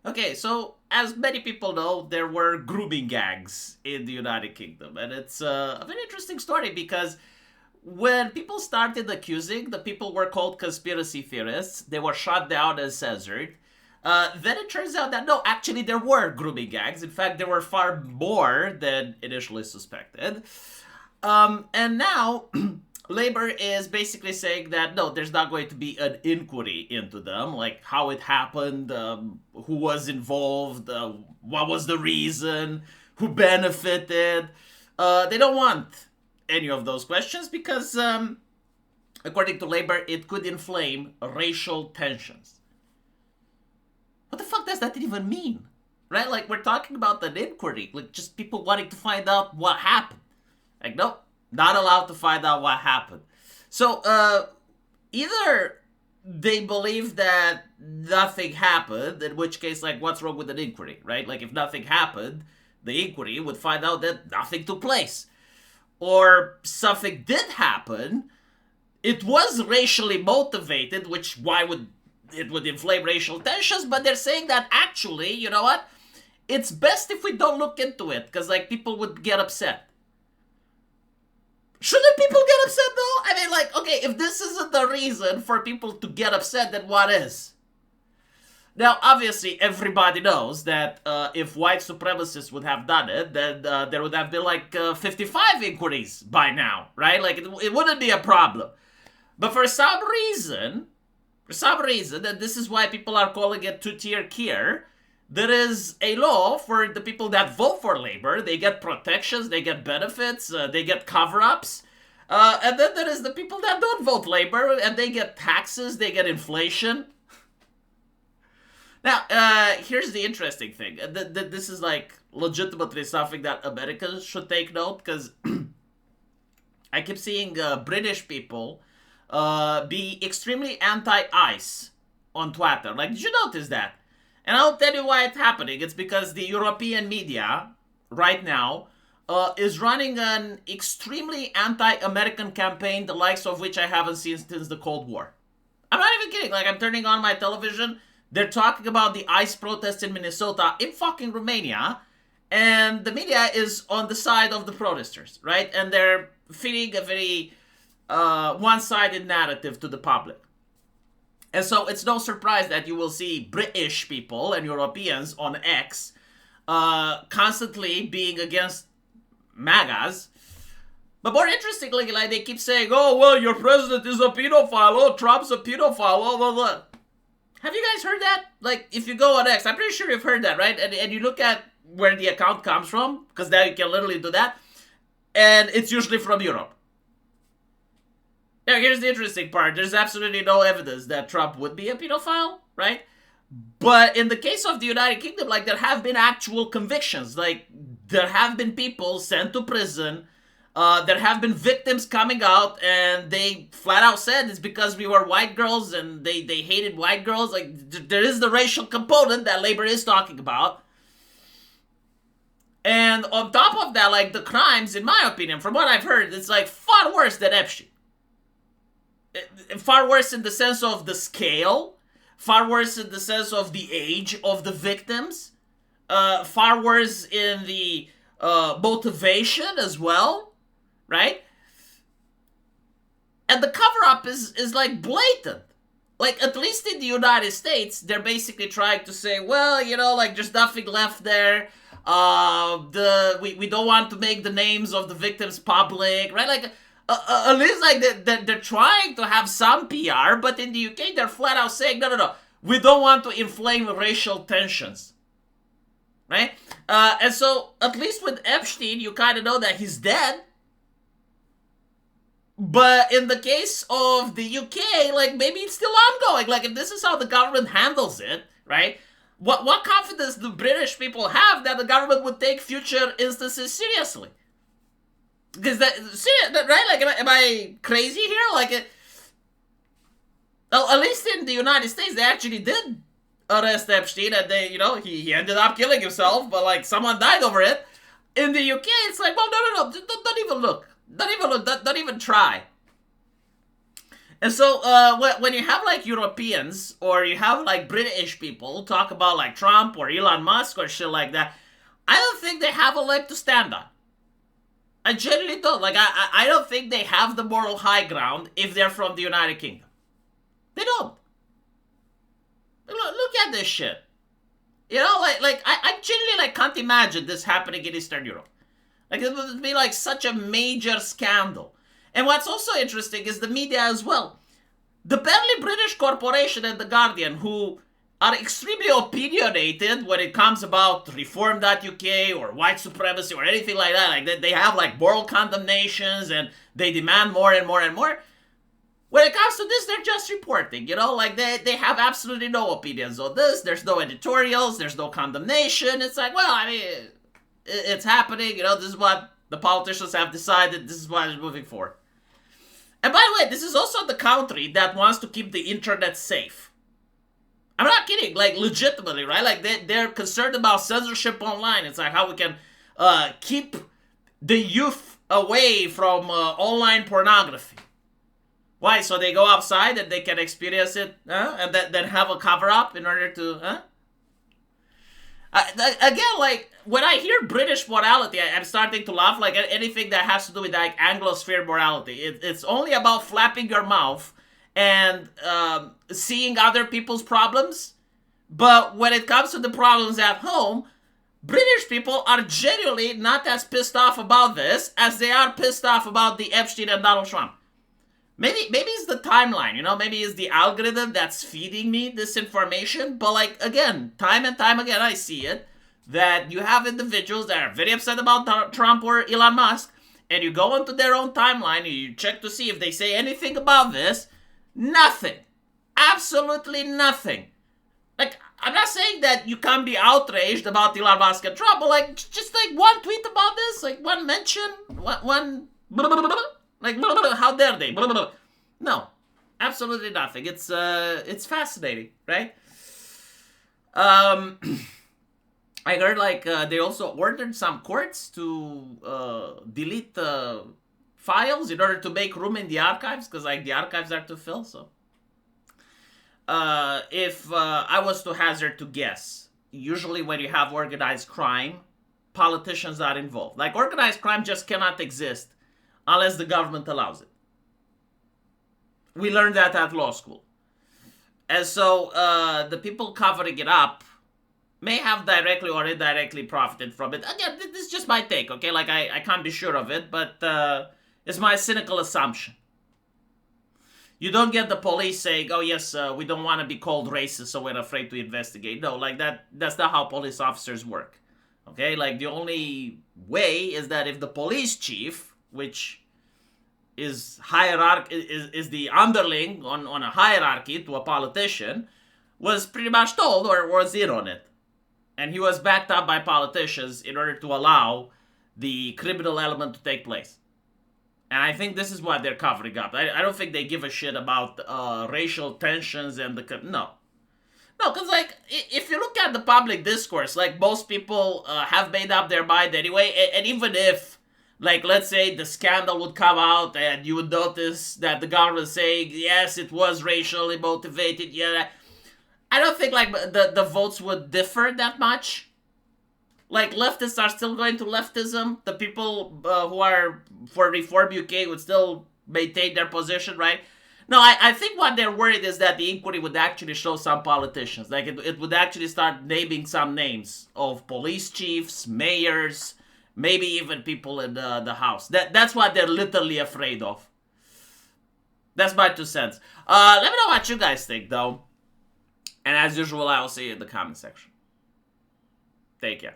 Okay, so as many people know, there were grooming gangs in the United Kingdom, and it's a very interesting story because when people started accusing, the people were called conspiracy theorists. They were shot down and censored. Then it turns out that no, actually there were grooming gangs. In fact, there were far more than initially suspected. And now Labor is basically saying that no, there's not going to be an inquiry into them, like how it happened, who was involved, what was the reason, who benefited. They don't want any of those questions because, according to Labor, it could inflame racial tensions. What the fuck does that even mean? Right? Like, we're talking about an inquiry, like just people wanting to find out what happened. Like, nope, not allowed to find out what happened. So, either they believe that nothing happened, in which case, like, what's wrong with an inquiry, right? Like, if nothing happened, the inquiry would find out that nothing took place. Or something did happen, it was racially motivated, which why would it would inflame racial tensions, but they're saying that actually, you know what? It's best if we don't look into it, because, like, people would get upset. Shouldn't people get upset though? I mean, like, okay, if this isn't the reason for people to get upset, then what is? Now, obviously, everybody knows that if white supremacists would have done it, then there would have been like 55 inquiries by now, right? Like, it wouldn't be a problem. But for some reason, and this is why people are calling it two-tier care, there is a law for the people that vote for Labor. They get protections, they get benefits, they get cover-ups. And then there is the people that don't vote Labor, and they get taxes, they get inflation. Now, here's the interesting thing. This is like legitimately something that Americans should take note, because I keep seeing British people be extremely anti-ICE on Twitter. Like, did you notice that? And I'll tell you why it's happening. It's because the European media, right now, is running an extremely anti-American campaign, the likes of which I haven't seen since the Cold War. I'm not even kidding. Like, I'm turning on my television, they're talking about the ICE protests in Minnesota, in fucking Romania, and the media is on the side of the protesters, right? And they're feeding a very one-sided narrative to the public. And so it's no surprise that you will see British people and Europeans on X constantly being against MAGAs. But more interestingly, like, they keep saying, oh, well, your president is a pedophile, oh, Trump's a pedophile, blah, blah, blah. Have you guys heard that? Like, if you go on X, I'm pretty sure you've heard that, right? And you look at where the account comes from, because now you can literally do that, and it's usually from Europe. Now, here's the interesting part. There's absolutely no evidence that Trump would be a pedophile, right? But in the case of the United Kingdom, like, there have been actual convictions. Like, there have been people sent to prison. There have been victims coming out, and they flat out said it's because we were white girls and they hated white girls. Like, there is the racial component that Labor is talking about. And on top of that, like, the crimes, in my opinion, from what I've heard, it's like far worse than Epstein. Far worse in the sense of the scale, far worse in the sense of the age of the victims, far worse in the motivation as well, right? And the cover-up is like blatant. Like, at least in the United States, they're basically trying to say, well, you know, like, there's nothing left there. We don't want to make the names of the victims public, right? Like, at least, like, they're trying to have some PR, but in the UK, they're flat out saying, no, we don't want to inflame racial tensions, right? And so, at least with Epstein, you kind of know that he's dead. But in the case of the UK, like, maybe it's still ongoing. Like, if this is how the government handles it, right? What confidence do British people have that the government would take future instances seriously? Because right? Like, am I crazy here? Like, at least in the United States, they actually did arrest Epstein, and they, you know, he ended up killing himself, but, like, someone died over it. In the UK, it's like, well, no, don't even look. Don't even try. And so when you have like Europeans or you have like British people talk about like Trump or Elon Musk or shit like that, I don't think they have a leg to stand on. I genuinely don't. Like, I don't think they have the moral high ground if they're from the United Kingdom. They don't. Look at this shit. You know, I genuinely like can't imagine this happening in Eastern Europe. Like, it would be like such a major scandal. And what's also interesting is the media as well. The barely British corporation and The Guardian, who are extremely opinionated when it comes about reform.uk or white supremacy or anything like that. Like, they have like moral condemnations and they demand more and more and more. When it comes to this, they're just reporting, you know? Like, they have absolutely no opinions on this. There's no editorials. There's no condemnation. It's like, well, I mean, it's happening. You know, this is what the politicians have decided. This is what is moving forward. And by the way, this is also the country that wants to keep the internet safe. I'm not kidding, like, legitimately, right? Like, they're concerned about censorship online. It's like how we can keep the youth away from online pornography. Why? So they go outside and they can experience it, and then have a cover-up in order to, again, like, when I hear British morality, I'm starting to laugh. Like, anything that has to do with, like, Anglosphere morality. It's only about flapping your mouth and seeing other people's problems. But when it comes to the problems at home, British people are genuinely not as pissed off about this as they are pissed off about the Epstein and Donald Trump. Maybe it's the timeline, you know? Maybe it's the algorithm that's feeding me this information. But, like, again, time and time again, I see it, that you have individuals that are very upset about Trump or Elon Musk, and you go into their own timeline and you check to see if they say anything about this. Nothing. Absolutely nothing. Like, I'm not saying that you can't be outraged about Elon Musk and Trump, but, like, just, like, one tweet about this, like, one mention, one like, how dare they? No, absolutely nothing. It's fascinating, right? I heard, like, they also ordered some courts to delete the files in order to make room in the archives, because, like, the archives are too full. So if I was to hazard to guess, usually when you have organized crime, politicians are involved. Like, organized crime just cannot exist unless the government allows it. We learned that at law school. And so the people covering it up may have directly or indirectly profited from it. Again, this is just my take, okay? Like, I can't be sure of it, but it's my cynical assumption. You don't get the police saying, oh, yes, we don't want to be called racist, so we're afraid to investigate. No, like, that's not how police officers work, okay? Like, the only way is that if the police chief, which is is the underling on a hierarchy to a politician, was pretty much told or was in on it. And he was backed up by politicians in order to allow the criminal element to take place. And I think this is what they're covering up. I don't think they give a shit about racial tensions and no. No, because, like, if you look at the public discourse, like, most people have made up their mind anyway. And even if, like, let's say the scandal would come out and you would notice that the government is saying, yes, it was racially motivated, yeah, I don't think, like, the votes would differ that much. Like, leftists are still going to leftism. The people who are for Reform UK would still maintain their position, right? No, I think what they're worried is that the inquiry would actually show some politicians. Like, it would actually start naming some names of police chiefs, mayors, maybe even people in the House. That's what they're literally afraid of. That's my 2 cents. Let me know what you guys think, though. And as usual, I'll see you in the comment section. Take care.